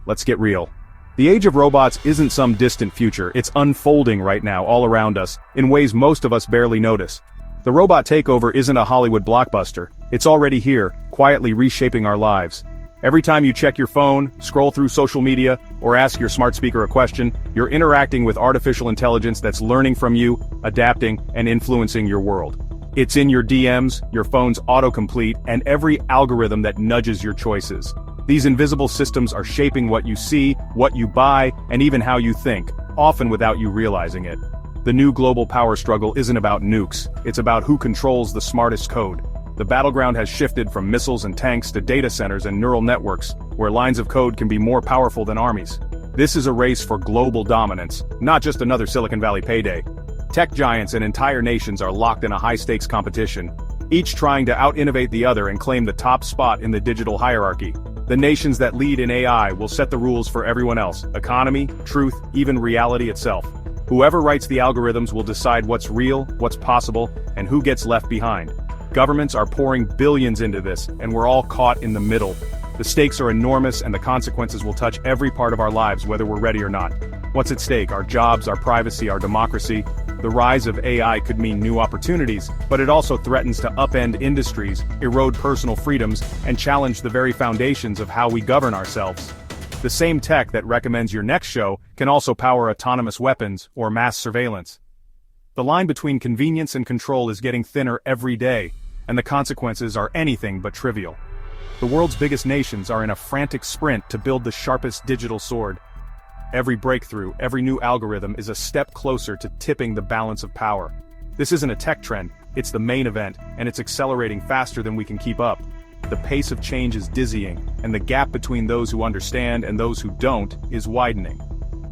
let's get real. The age of robots isn't some distant future, it's unfolding right now all around us, in ways most of us barely notice. The robot takeover isn't a Hollywood blockbuster, it's already here, quietly reshaping our lives. Every time you check your phone, scroll through social media, or ask your smart speaker a question, you're interacting with artificial intelligence that's learning from you, adapting, and influencing your world. It's in your DMs, your phone's autocomplete, and every algorithm that nudges your choices. These invisible systems are shaping what you see, what you buy, and even how you think, often without you realizing it. The new global power struggle isn't about nukes, it's about who controls the smartest code. The battleground has shifted from missiles and tanks to data centers and neural networks, where lines of code can be more powerful than armies. This is a race for global dominance, not just another Silicon Valley payday. Tech giants and entire nations are locked in a high-stakes competition, each trying to out-innovate the other and claim the top spot in the digital hierarchy. The nations that lead in AI will set the rules for everyone else: economy, truth, even reality itself. Whoever writes the algorithms will decide what's real, what's possible, and who gets left behind. Governments are pouring billions into this, and we're all caught in the middle. The stakes are enormous and the consequences will touch every part of our lives whether we're ready or not. What's at stake? Our jobs, our privacy, our democracy. The rise of AI could mean new opportunities, but it also threatens to upend industries, erode personal freedoms, and challenge the very foundations of how we govern ourselves. The same tech that recommends your next show can also power autonomous weapons or mass surveillance. The line between convenience and control is getting thinner every day, and the consequences are anything but trivial. The world's biggest nations are in a frantic sprint to build the sharpest digital sword. Every breakthrough, every new algorithm is a step closer to tipping the balance of power. This isn't a tech trend, it's the main event, and it's accelerating faster than we can keep up. The pace of change is dizzying, and the gap between those who understand and those who don't is widening.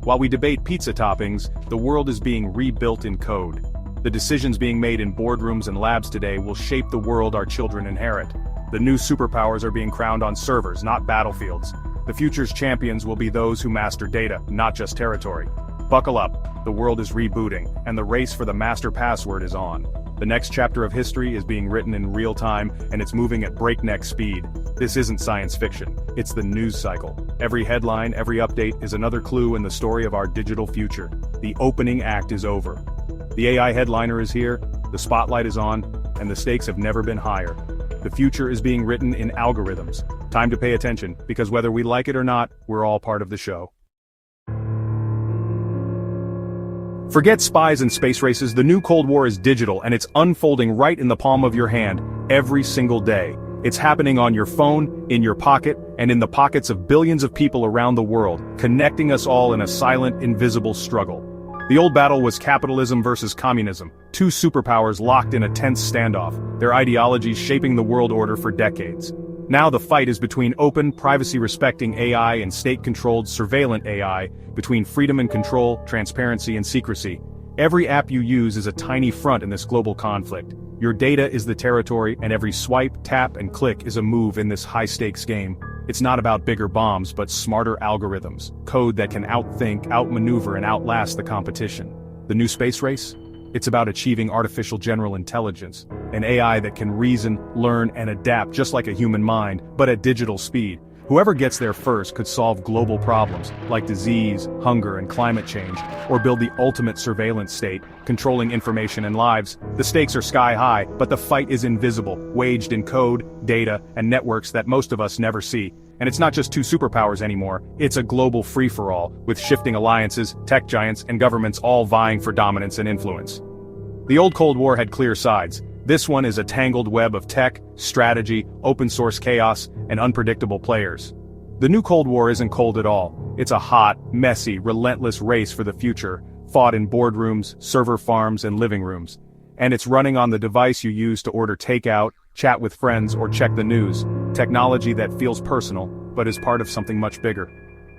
While we debate pizza toppings, the world is being rebuilt in code. The decisions being made in boardrooms and labs today will shape the world our children inherit. The new superpowers are being crowned on servers, not battlefields. The future's champions will be those who master data, not just territory. Buckle up, the world is rebooting, and the race for the master password is on. The next chapter of history is being written in real time, and it's moving at breakneck speed. This isn't science fiction, it's the news cycle. Every headline, every update is another clue in the story of our digital future. The opening act is over. The AI headliner is here, the spotlight is on, and the stakes have never been higher. The future is being written in algorithms. Time to pay attention, because whether we like it or not, we're all part of the show. Forget spies and space races, the new Cold War is digital and it's unfolding right in the palm of your hand, every single day. It's happening on your phone, in your pocket, and in the pockets of billions of people around the world, connecting us all in a silent, invisible struggle. The old battle was capitalism versus communism, two superpowers locked in a tense standoff, their ideologies shaping the world order for decades. Now the fight is between open, privacy-respecting AI and state-controlled, surveillant AI, between freedom and control, transparency and secrecy. Every app you use is a tiny front in this global conflict. Your data is the territory, and every swipe, tap, and click is a move in this high-stakes game. It's not about bigger bombs, but smarter algorithms, code that can outthink, outmaneuver, and outlast the competition. The new space race? It's about achieving artificial general intelligence, an AI that can reason, learn, and adapt just like a human mind, but at digital speed. Whoever gets there first could solve global problems, like disease, hunger, and climate change, or build the ultimate surveillance state, controlling information and lives. The stakes are sky high, but the fight is invisible, waged in code, data, and networks that most of us never see. And it's not just two superpowers anymore, it's a global free-for-all, with shifting alliances, tech giants, and governments all vying for dominance and influence. The old Cold War had clear sides. This one is a tangled web of tech, strategy, open-source chaos, and unpredictable players. The new Cold War isn't cold at all. It's a hot, messy, relentless race for the future, fought in boardrooms, server farms, and living rooms. And it's running on the device you use to order takeout, chat with friends, or check the news. Technology that feels personal, but is part of something much bigger.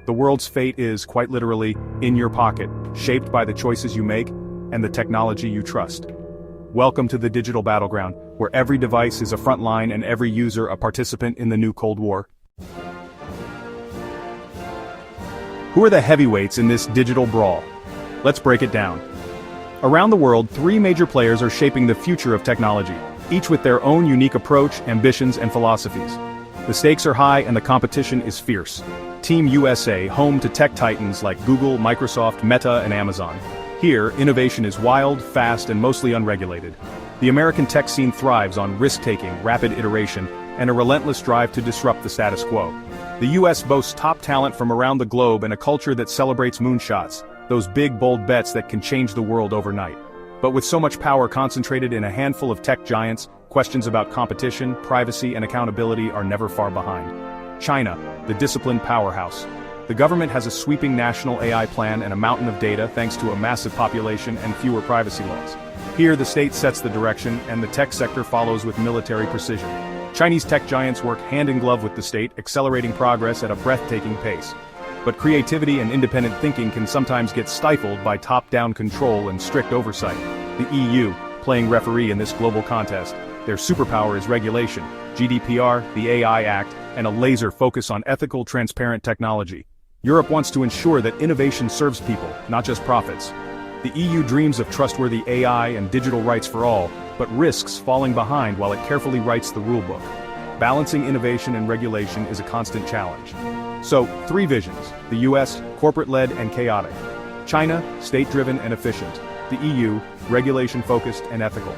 The world's fate is, quite literally, in your pocket, shaped by the choices you make and the technology you trust. Welcome to the digital battleground, where every device is a front line and every user a participant in the new Cold War. Who are the heavyweights in this digital brawl? Let's break it down. Around the world, three major players are shaping the future of technology, each with their own unique approach, ambitions, and philosophies. The stakes are high and the competition is fierce. Team USA, home to tech titans like Google, Microsoft, Meta, and Amazon. Here, innovation is wild, fast, and mostly unregulated. The American tech scene thrives on risk-taking, rapid iteration, and a relentless drive to disrupt the status quo. The US boasts top talent from around the globe and a culture that celebrates moonshots, those big, bold bets that can change the world overnight. But with so much power concentrated in a handful of tech giants, questions about competition, privacy, and accountability are never far behind. China, the disciplined powerhouse. The government has a sweeping national AI plan and a mountain of data thanks to a massive population and fewer privacy laws. Here, the state sets the direction, and the tech sector follows with military precision. Chinese tech giants work hand in glove with the state, accelerating progress at a breathtaking pace. But creativity and independent thinking can sometimes get stifled by top-down control and strict oversight. The EU, playing referee in this global contest, their superpower is regulation, GDPR, the AI Act, and a laser focus on ethical, transparent technology. Europe wants to ensure that innovation serves people, not just profits. The EU dreams of trustworthy AI and digital rights for all, but risks falling behind while it carefully writes the rulebook. Balancing innovation and regulation is a constant challenge. So, three visions: the US, corporate-led and chaotic; China, state-driven and efficient; the EU, regulation-focused and ethical.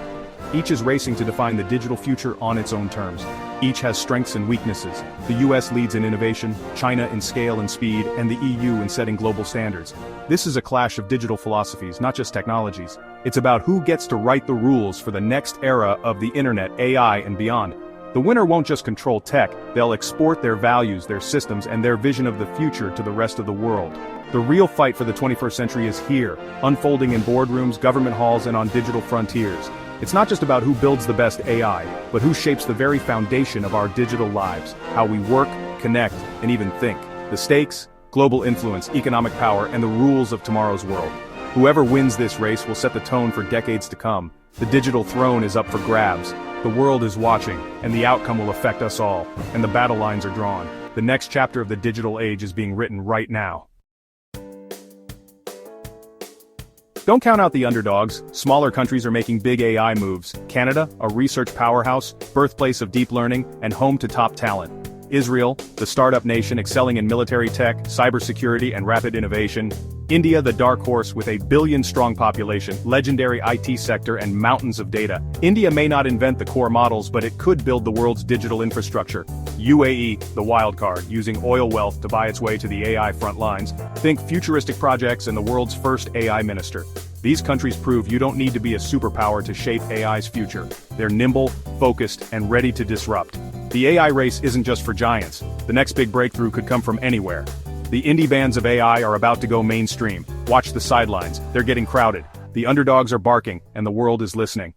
Each is racing to define the digital future on its own terms. Each has strengths and weaknesses. The US leads in innovation, China in scale and speed, and the EU in setting global standards. This is a clash of digital philosophies, not just technologies. It's about who gets to write the rules for the next era of the internet, AI, and beyond. The winner won't just control tech, they'll export their values, their systems, and their vision of the future to the rest of the world. The real fight for the 21st century is here, unfolding in boardrooms, government halls, and on digital frontiers. It's not just about who builds the best AI, but who shapes the very foundation of our digital lives, how we work, connect, and even think. The stakes: global influence, economic power, and the rules of tomorrow's world. Whoever wins this race will set the tone for decades to come. The digital throne is up for grabs. The world is watching, and the outcome will affect us all, and the battle lines are drawn. The next chapter of the digital age is being written right now. Don't count out the underdogs. Smaller countries are making big AI moves. Canada, a research powerhouse, birthplace of deep learning, and home to top talent. Israel, the startup nation excelling in military tech, cybersecurity, and rapid innovation. India, the dark horse with a billion-strong population, legendary IT sector, and mountains of data. India may not invent the core models, but it could build the world's digital infrastructure. UAE, the wild card, using oil wealth to buy its way to the AI front lines. Think futuristic projects and the world's first AI minister. These countries prove you don't need to be a superpower to shape AI's future. They're nimble, focused, and ready to disrupt. The AI race isn't just for giants. The next big breakthrough could come from anywhere. The indie bands of AI are about to go mainstream. Watch the sidelines, they're getting crowded. The underdogs are barking, and the world is listening.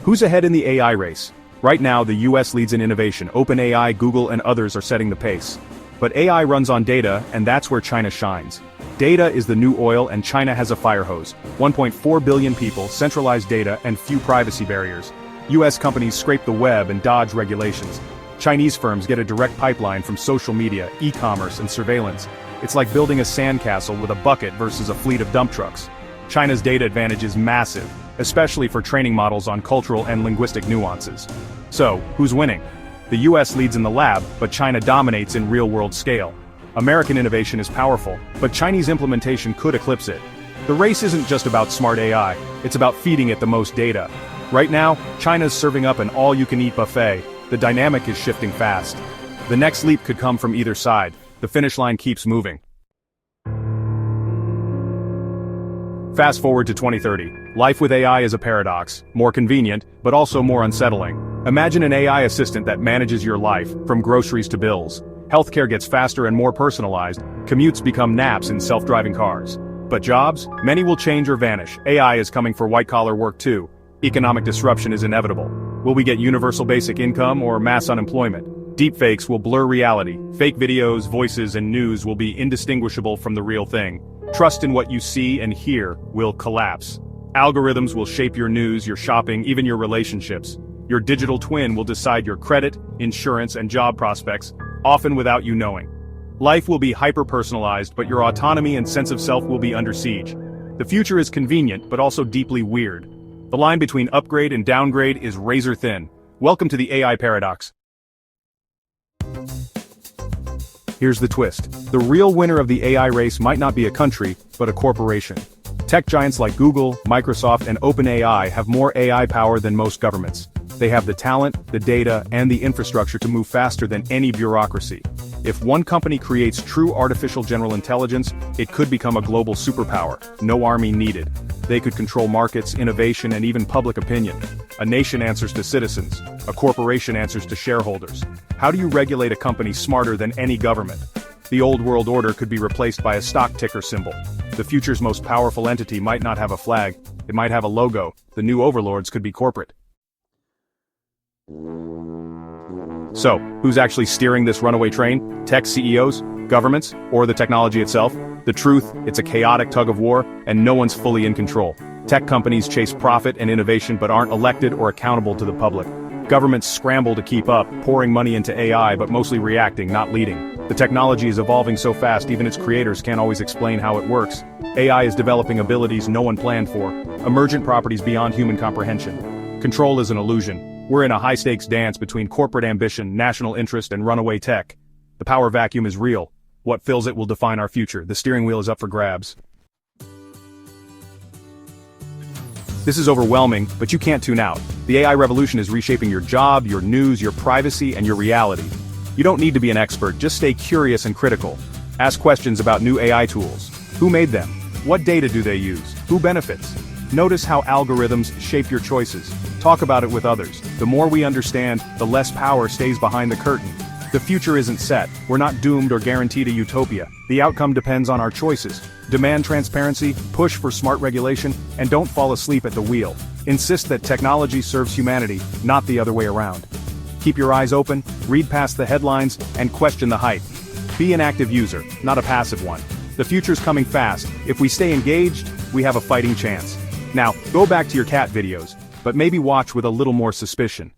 Who's ahead in the AI race? Right now, the US leads in innovation. OpenAI, Google, and others are setting the pace. But AI runs on data, and that's where China shines. Data is the new oil, and China has a fire hose. 1.4 billion people, centralized data, and few privacy barriers. US companies scrape the web and dodge regulations. Chinese firms get a direct pipeline from social media, e-commerce, and surveillance. It's like building a sandcastle with a bucket versus a fleet of dump trucks. China's data advantage is massive, especially for training models on cultural and linguistic nuances. So, who's winning? The US leads in the lab, but China dominates in real-world scale. American innovation is powerful, but Chinese implementation could eclipse it. The race isn't just about smart AI, it's about feeding it the most data. Right now, China's serving up an all-you-can-eat buffet. The dynamic is shifting fast. The next leap could come from either side. The finish line keeps moving. Fast forward to 2030. Life with AI is a paradox. More convenient, but also more unsettling. Imagine an AI assistant that manages your life, from groceries to bills. Healthcare gets faster and more personalized. Commutes become naps in self-driving cars. But jobs? Many will change or vanish. AI is coming for white-collar work too. Economic disruption is inevitable. Will we get universal basic income or mass unemployment? Deepfakes will blur reality. Fake videos, voices, and news will be indistinguishable from the real thing. Trust in what you see and hear will collapse. Algorithms will shape your news, your shopping, even your relationships. Your digital twin will decide your credit, insurance, and job prospects, often without you knowing. Life will be hyper-personalized, but your autonomy and sense of self will be under siege. The future is convenient, but also deeply weird. The line between upgrade and downgrade is razor thin. Welcome to the AI paradox. Here's the twist. The real winner of the AI race might not be a country, but a corporation. Tech giants like Google, Microsoft, and OpenAI have more AI power than most governments. They have the talent, the data, and the infrastructure to move faster than any bureaucracy. If one company creates true artificial general intelligence, it could become a global superpower, no army needed. They could control markets, innovation, and even public opinion. A nation answers to citizens. A corporation answers to shareholders. How do you regulate a company smarter than any government? The old world order could be replaced by a stock ticker symbol. The future's most powerful entity might not have a flag, it might have a logo. The new overlords could be corporate. So, who's actually steering this runaway train? Tech CEOs? Governments? Or the technology itself? The truth, it's a chaotic tug of war, and no one's fully in control. Tech companies chase profit and innovation but aren't elected or accountable to the public. Governments scramble to keep up, pouring money into AI but mostly reacting, not leading. The technology is evolving so fast even its creators can't always explain how it works. AI is developing abilities no one planned for, emergent properties beyond human comprehension. Control is an illusion. We're in a high-stakes dance between corporate ambition, national interest, and runaway tech. The power vacuum is real. What fills it will define our future. The steering wheel is up for grabs. This is overwhelming, but you can't tune out. The AI revolution is reshaping your job, your news, your privacy, and your reality. You don't need to be an expert, just stay curious and critical. Ask questions about new AI tools. Who made them? What data do they use? Who benefits? Notice how algorithms shape your choices. Talk about it with others. The more we understand, the less power stays behind the curtain. The future isn't set. We're not doomed or guaranteed a utopia. The outcome depends on our choices. Demand transparency, push for smart regulation, and don't fall asleep at the wheel. Insist that technology serves humanity, not the other way around. Keep your eyes open, read past the headlines, and question the hype. Be an active user, not a passive one. The future's coming fast. If we stay engaged, we have a fighting chance. Now, go back to your cat videos, but maybe watch with a little more suspicion.